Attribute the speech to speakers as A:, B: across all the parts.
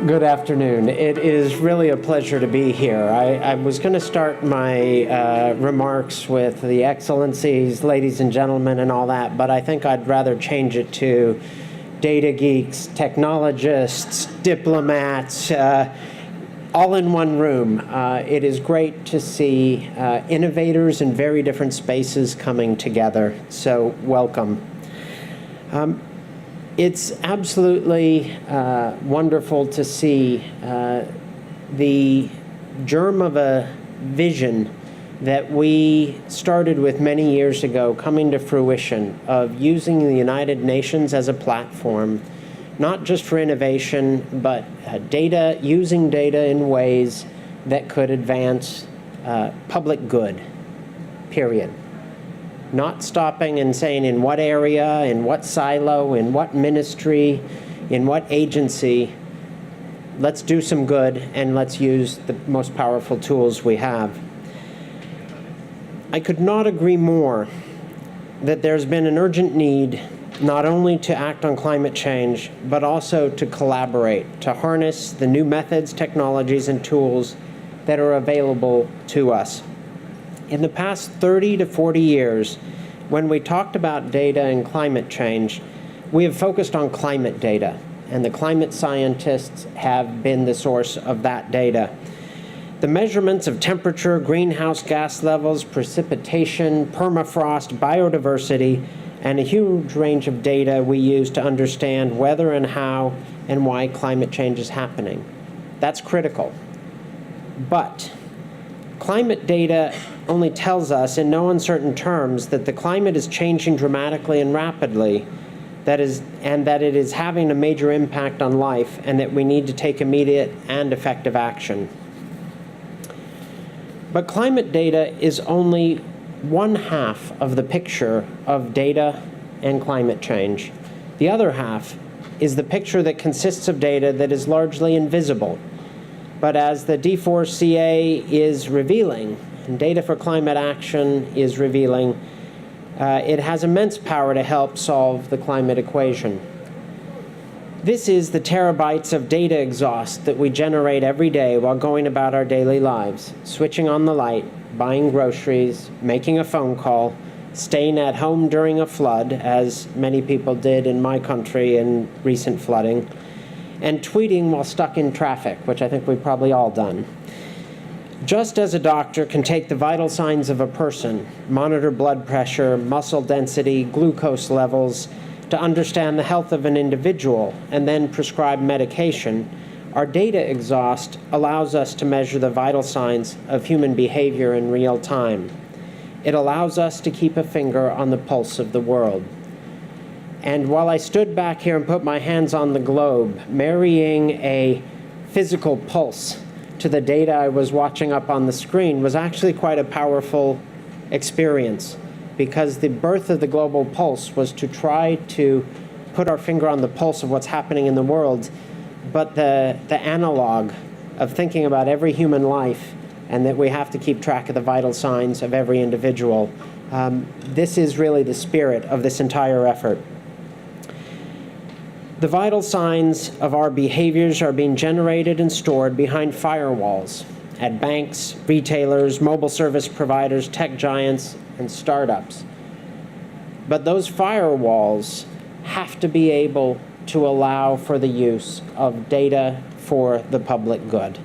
A: Good afternoon. It is really a pleasure to be here. I was going to start my remarks with the excellencies, ladies and gentlemen, and all that, but I think I'd rather change it to data geeks, technologists, diplomats, all in one room. It is great to see innovators in very different spaces coming together, so welcome. It's absolutely wonderful to see the germ of a vision that we started with many years ago coming to fruition of using the United Nations as a platform, not just for innovation, but using data in ways that could advance public good, period. Not stopping and saying in what area, in what silo, in what ministry, in what agency, let's do some good and let's use the most powerful tools we have. I could not agree more that there's been an urgent need not only to act on climate change, but also to collaborate, to harness the new methods, technologies, and tools that are available to us. In the past 30 to 40 years, when we talked about data and climate change, we have focused on climate data, and the climate scientists have been the source of that data. The measurements of temperature, greenhouse gas levels, precipitation, permafrost, biodiversity, and a huge range of data we use to understand whether and how and why climate change is happening. That's critical. But climate data only tells us in no uncertain terms that the climate is changing dramatically and rapidly, and that it is having a major impact on life, and that we need to take immediate and effective action. But climate data is only one half of the picture of data and climate change. The other half is the picture that consists of data that is largely invisible. But as the D4CA is revealing, and Data for Climate Action is revealing, it has immense power to help solve the climate equation. This is the terabytes of data exhaust that we generate every day while going about our daily lives, switching on the light, buying groceries, making a phone call, staying at home during a flood, as many people did in my country in recent flooding, and tweeting while stuck in traffic, which I think we've probably all done. Just as a doctor can take the vital signs of a person, monitor blood pressure, muscle density, glucose levels, to understand the health of an individual and then prescribe medication, our data exhaust allows us to measure the vital signs of human behavior in real time. It allows us to keep a finger on the pulse of the world. And while I stood back here and put my hands on the globe, marrying a physical pulse to the data I was watching up on the screen was actually quite a powerful experience, because the birth of the global pulse was to try to put our finger on the pulse of what's happening in the world, but the analog of thinking about every human life and that we have to keep track of the vital signs of every individual. This is really the spirit of this entire effort. The vital signs of our behaviors are being generated and stored behind firewalls at banks, retailers, mobile service providers, tech giants, and startups. But those firewalls have to be able to allow for the use of data for the public good.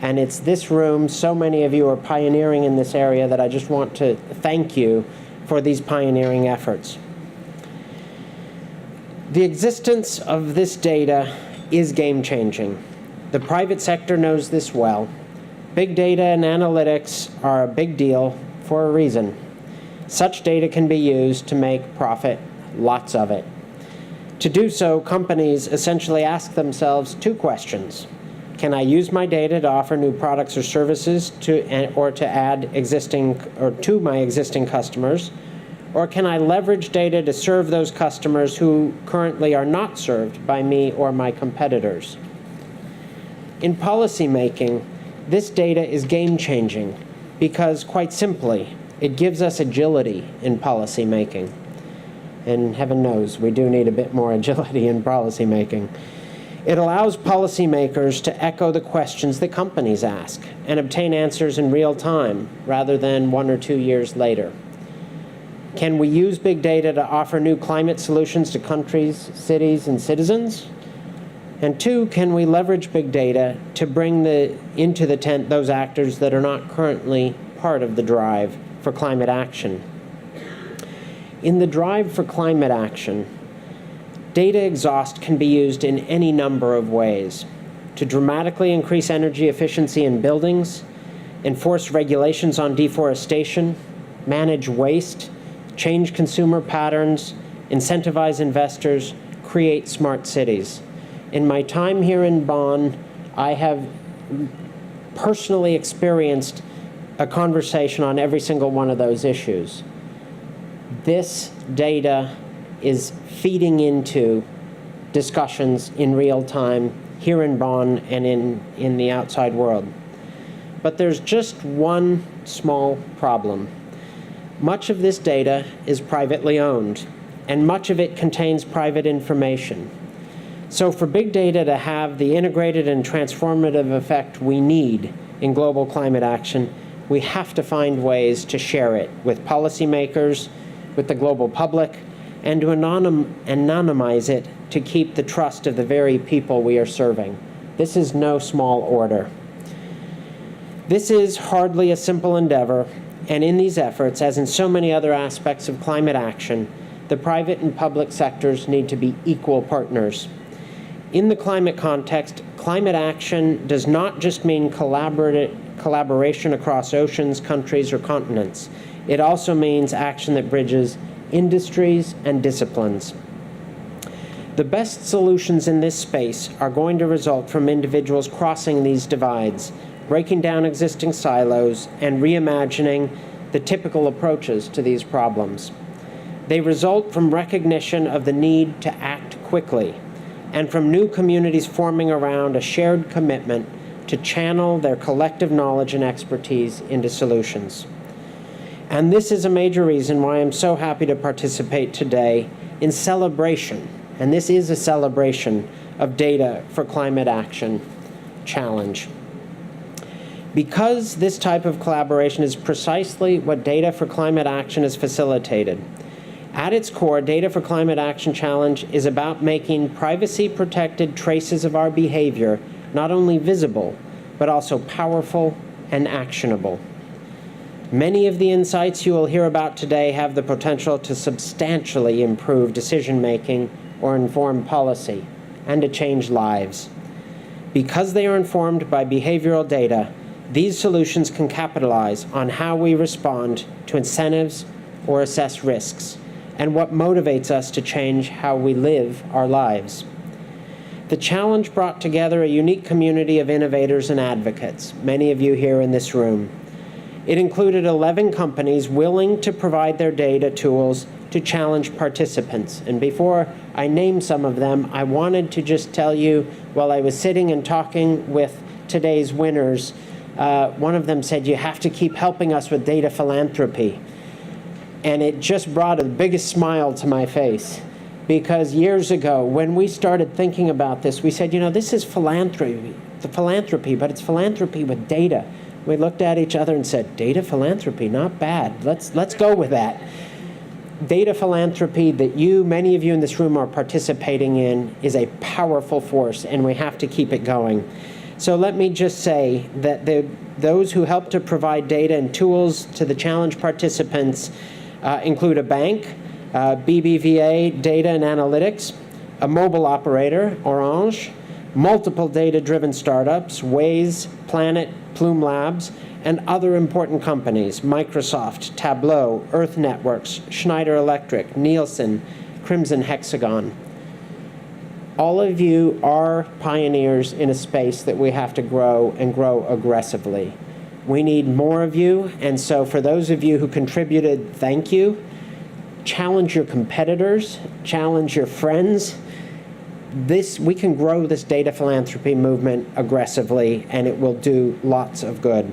A: And it's this room, so many of you are pioneering in this area, that I just want to thank you for these pioneering efforts. The existence of this data is game-changing. The private sector knows this well. Big data and analytics are a big deal for a reason. Such data can be used to make profit, lots of it. To do so, companies essentially ask themselves two questions. Can I use my data to offer new products or services to add to my existing customers? Or can I leverage data to serve those customers who currently are not served by me or my competitors? In policymaking, this data is game-changing because, quite simply, it gives us agility in policymaking. And heaven knows, we do need a bit more agility in policymaking. It allows policymakers to echo the questions that companies ask and obtain answers in real time rather than 1 or 2 years later. Can we use big data to offer new climate solutions to countries, cities, and citizens? And 2, can we leverage big data to bring into the tent those actors that are not currently part of the drive for climate action? In the drive for climate action, data exhaust can be used in any number of ways: to dramatically increase energy efficiency in buildings, enforce regulations on deforestation, manage waste, change consumer patterns, incentivize investors, create smart cities. In my time here in Bonn, I have personally experienced a conversation on every single one of those issues. This data is feeding into discussions in real time here in Bonn and in the outside world. But there's just one small problem. Much of this data is privately owned, and much of it contains private information. So for big data to have the integrated and transformative effect we need in global climate action, we have to find ways to share it with policymakers, with the global public, and to anonymize it to keep the trust of the very people we are serving. This is no small order. This is hardly a simple endeavor, and in these efforts, as in so many other aspects of climate action, the private and public sectors need to be equal partners. In the climate context, climate action does not just mean collaboration across oceans, countries, or continents. It also means action that bridges industries and disciplines. The best solutions in this space are going to result from individuals crossing these divides, breaking down existing silos, and reimagining the typical approaches to these problems. They result from recognition of the need to act quickly, and from new communities forming around a shared commitment to channel their collective knowledge and expertise into solutions. And this is a major reason why I'm so happy to participate today in celebration, and this is a celebration of Data for Climate Action Challenge. Because this type of collaboration is precisely what Data for Climate Action has facilitated. At its core, Data for Climate Action Challenge is about making privacy-protected traces of our behavior not only visible, but also powerful and actionable. Many of the insights you will hear about today have the potential to substantially improve decision-making or inform policy, and to change lives. Because they are informed by behavioral data, these solutions can capitalize on how we respond to incentives or assess risks, and what motivates us to change how we live our lives. The challenge brought together a unique community of innovators and advocates, many of you here in this room. It included 11 companies willing to provide their data tools to challenge participants. And before I name some of them, I wanted to just tell you, while I was sitting and talking with today's winners, one of them said, "You have to keep helping us with data philanthropy." And it just brought the biggest smile to my face. Because years ago, when we started thinking about this, we said, this is philanthropy, but it's philanthropy with data. We looked at each other and said, data philanthropy, not bad. Let's go with that. Data philanthropy that many of you in this room are participating in is a powerful force, and we have to keep it going. So let me just say that those who help to provide data and tools to the challenge participants include a bank, BBVA Data and Analytics, a mobile operator, Orange, multiple data-driven startups, Waze, Planet, Plume Labs, and other important companies, Microsoft, Tableau, Earth Networks, Schneider Electric, Nielsen, Crimson Hexagon. All of you are pioneers in a space that we have to grow, and grow aggressively. We need more of you, and so for those of you who contributed, thank you. Challenge your competitors, challenge your friends. We can grow this data philanthropy movement aggressively, and it will do lots of good.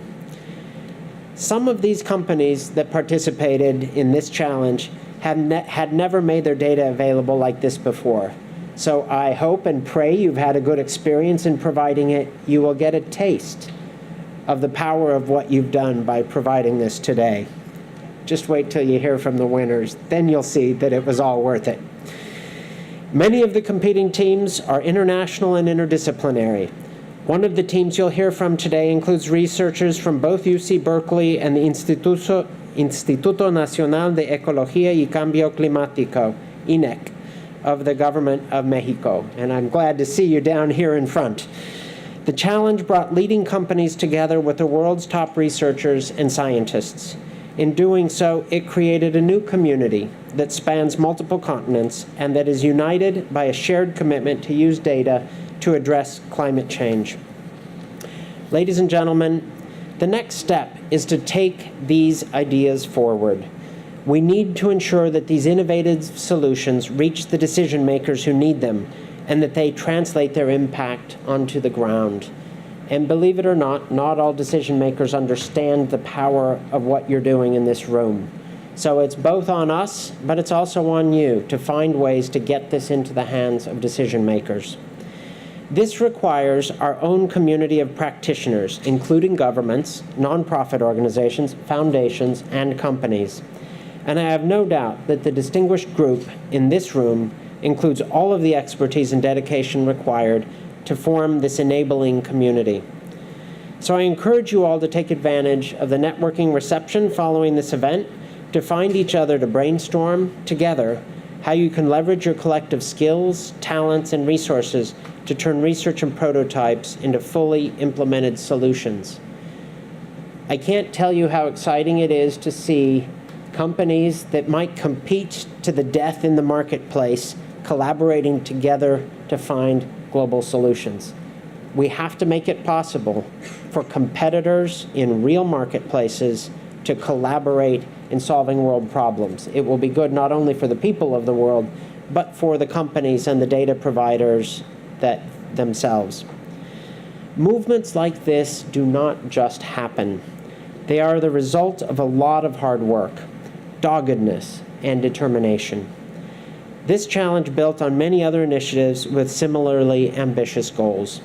A: Some of these companies that participated in this challenge had never made their data available like this before. So I hope and pray you've had a good experience in providing it. You will get a taste of the power of what you've done by providing this today. Just wait till you hear from the winners. Then you'll see that it was all worth it. Many of the competing teams are international and interdisciplinary. One of the teams you'll hear from today includes researchers from both UC Berkeley and the Instituto Nacional de Ecología y Cambio Climático, INEC, of the government of Mexico. And I'm glad to see you down here in front. The challenge brought leading companies together with the world's top researchers and scientists. In doing so, it created a new community that spans multiple continents and that is united by a shared commitment to use data to address climate change. Ladies and gentlemen, the next step is to take these ideas forward. We need to ensure that these innovative solutions reach the decision makers who need them and that they translate their impact onto the ground. And believe it or not all decision makers understand the power of what you're doing in this room. So it's both on us, but it's also on you to find ways to get this into the hands of decision makers. This requires our own community of practitioners, including governments, nonprofit organizations, foundations, and companies. And I have no doubt that the distinguished group in this room includes all of the expertise and dedication required to form this enabling community. So I encourage you all to take advantage of the networking reception following this event to find each other to brainstorm together how you can leverage your collective skills, talents, and resources to turn research and prototypes into fully implemented solutions. I can't tell you how exciting it is to see companies that might compete to the death in the marketplace collaborating together to find global solutions. We have to make it possible for competitors in real marketplaces to collaborate in solving world problems. It will be good not only for the people of the world, but for the companies and the data providers themselves. Movements like this do not just happen. They are the result of a lot of hard work, doggedness, and determination. This challenge built on many other initiatives with similarly ambitious goals.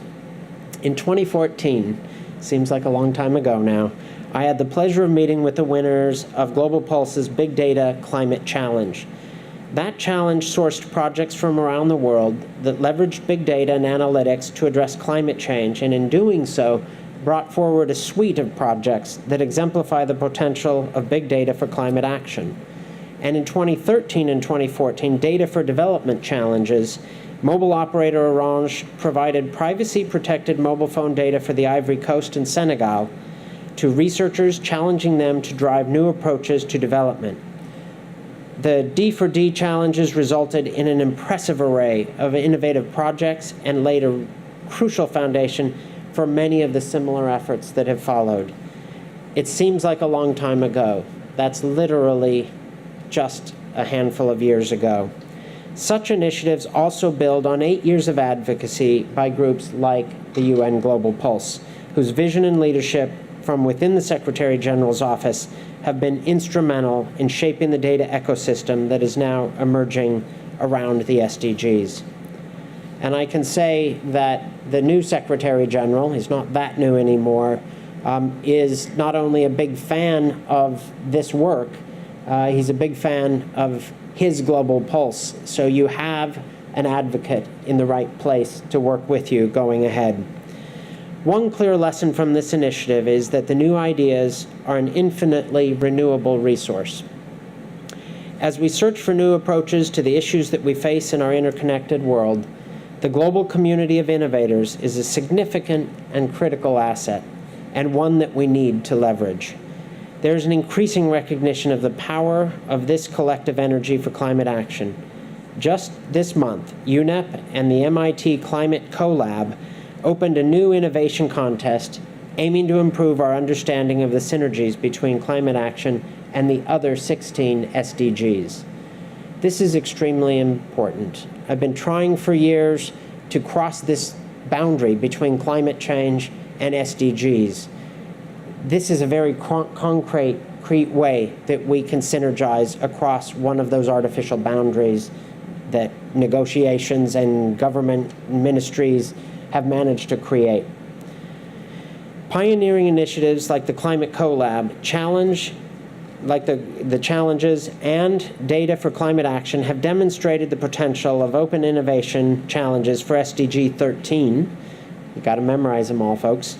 A: In 2014, seems like a long time ago now, I had the pleasure of meeting with the winners of Global Pulse's Big Data Climate Challenge. That challenge sourced projects from around the world that leveraged big data and analytics to address climate change, and in doing so, brought forward a suite of projects that exemplify the potential of big data for climate action. And in 2013 and 2014 Data for Development challenges, mobile operator Orange provided privacy-protected mobile phone data for the Ivory Coast and Senegal to researchers, challenging them to drive new approaches to development. The D4D challenges resulted in an impressive array of innovative projects and laid a crucial foundation for many of the similar efforts that have followed. It seems like a long time ago. That's literally just a handful of years ago. Such initiatives also build on 8 years of advocacy by groups like the UN Global Pulse, whose vision and leadership from within the Secretary General's office have been instrumental in shaping the data ecosystem that is now emerging around the SDGs. And I can say that the new Secretary General, he's not that new anymore, is not only a big fan of this work, he's a big fan of his Global Pulse. So you have an advocate in the right place to work with you going ahead. One clear lesson from this initiative is that the new ideas are an infinitely renewable resource. As we search for new approaches to the issues that we face in our interconnected world, the global community of innovators is a significant and critical asset, and one that we need to leverage. There is an increasing recognition of the power of this collective energy for climate action. Just this month, UNEP and the MIT Climate CoLab opened a new innovation contest aiming to improve our understanding of the synergies between climate action and the other 16 SDGs. This is extremely important. I've been trying for years to cross this boundary between climate change and SDGs. This is a very concrete way that we can synergize across one of those artificial boundaries that negotiations and government ministries have managed to create. Pioneering initiatives like the Climate CoLab challenge, like the challenges and data for climate action have demonstrated the potential of open innovation challenges for SDG 13. You've got to memorize them all, folks.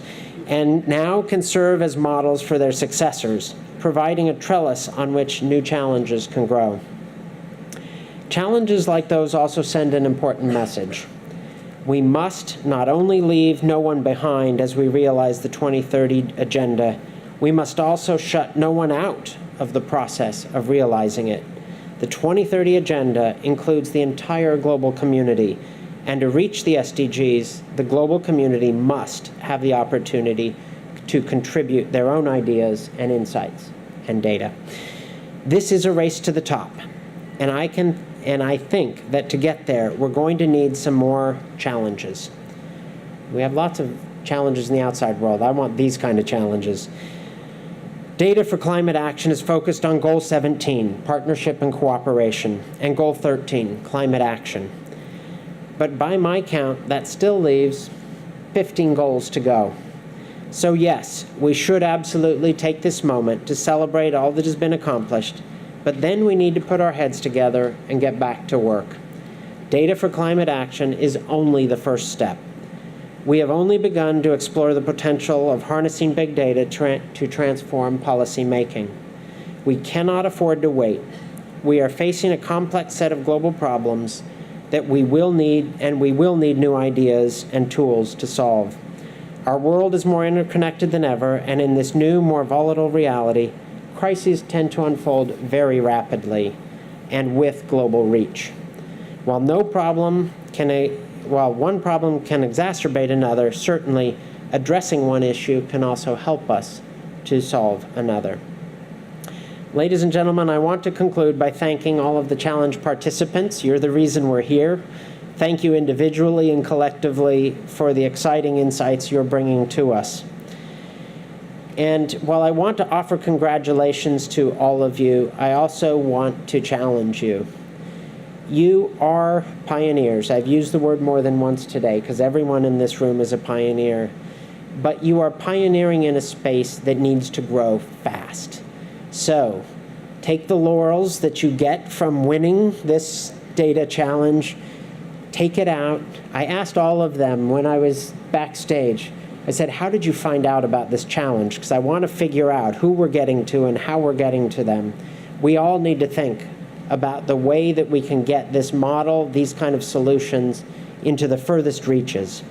A: And now can serve as models for their successors, providing a trellis on which new challenges can grow. Challenges like those also send an important message. We must not only leave no one behind as we realize the 2030 agenda, we must also shut no one out of the process of realizing it. The 2030 agenda includes the entire global community, and to reach the SDGs, the global community must have the opportunity to contribute their own ideas and insights and data. This is a race to the top, and I think that to get there, we're going to need some more challenges. We have lots of challenges in the outside world. I want these kind of challenges. Data for climate action is focused on Goal 17, partnership and cooperation, and Goal 13, climate action. But by my count, that still leaves 15 goals to go. So yes, we should absolutely take this moment to celebrate all that has been accomplished, but then we need to put our heads together and get back to work. Data for climate action is only the first step. We have only begun to explore the potential of harnessing big data to transform policy making. We cannot afford to wait. We are facing a complex set of global problems that we will need new ideas and tools to solve. Our world is more interconnected than ever, and in this new, more volatile reality, crises tend to unfold very rapidly and with global reach. While one problem can exacerbate another, certainly addressing one issue can also help us to solve another. Ladies and gentlemen, I want to conclude by thanking all of the challenge participants. You're the reason we're here. Thank you individually and collectively for the exciting insights you're bringing to us. And while I want to offer congratulations to all of you, I also want to challenge you. You are pioneers. I've used the word more than once today because everyone in this room is a pioneer. But you are pioneering in a space that needs to grow fast. So take the laurels that you get from winning this data challenge, take it out. I asked all of them when I was backstage, I said, how did you find out about this challenge? Because I want to figure out who we're getting to and how we're getting to them. We all need to think about the way that we can get this model, these kind of solutions, into the furthest reaches.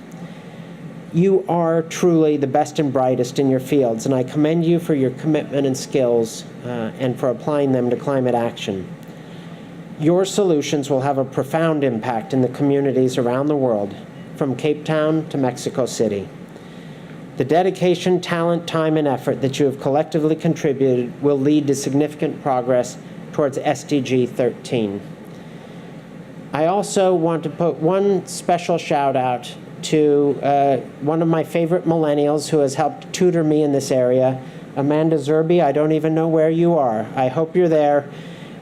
A: You are truly the best and brightest in your fields, and I commend you for your commitment and skills and for applying them to climate action. Your solutions will have a profound impact in the communities around the world, from Cape Town to Mexico City. The dedication, talent, time, and effort that you have collectively contributed will lead to significant progress towards SDG 13. I also want to put one special shout out to one of my favorite millennials who has helped tutor me in this area, Amanda Zerby. I don't even know where you are. I hope you're there.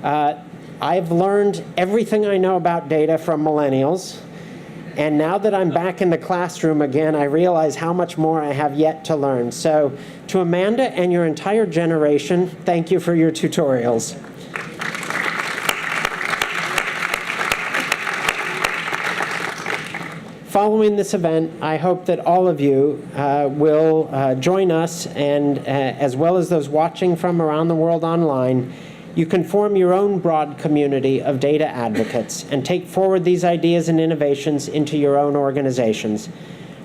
A: I've learned everything I know about data from millennials. And now that I'm back in the classroom again, I realize how much more I have yet to learn. So to Amanda and your entire generation, thank you for your tutorials. Following this event, I hope that all of you will join us, and as well as those watching from around the world online, you can form your own broad community of data advocates and take forward these ideas and innovations into your own organizations.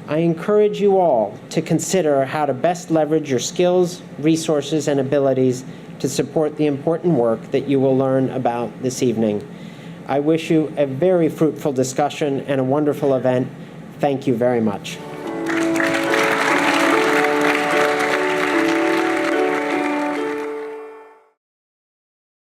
A: I encourage you all to consider how to best leverage your skills, resources, and abilities to support the important work that you will learn about this evening. I wish you a very fruitful discussion and a wonderful event. Thank you very much.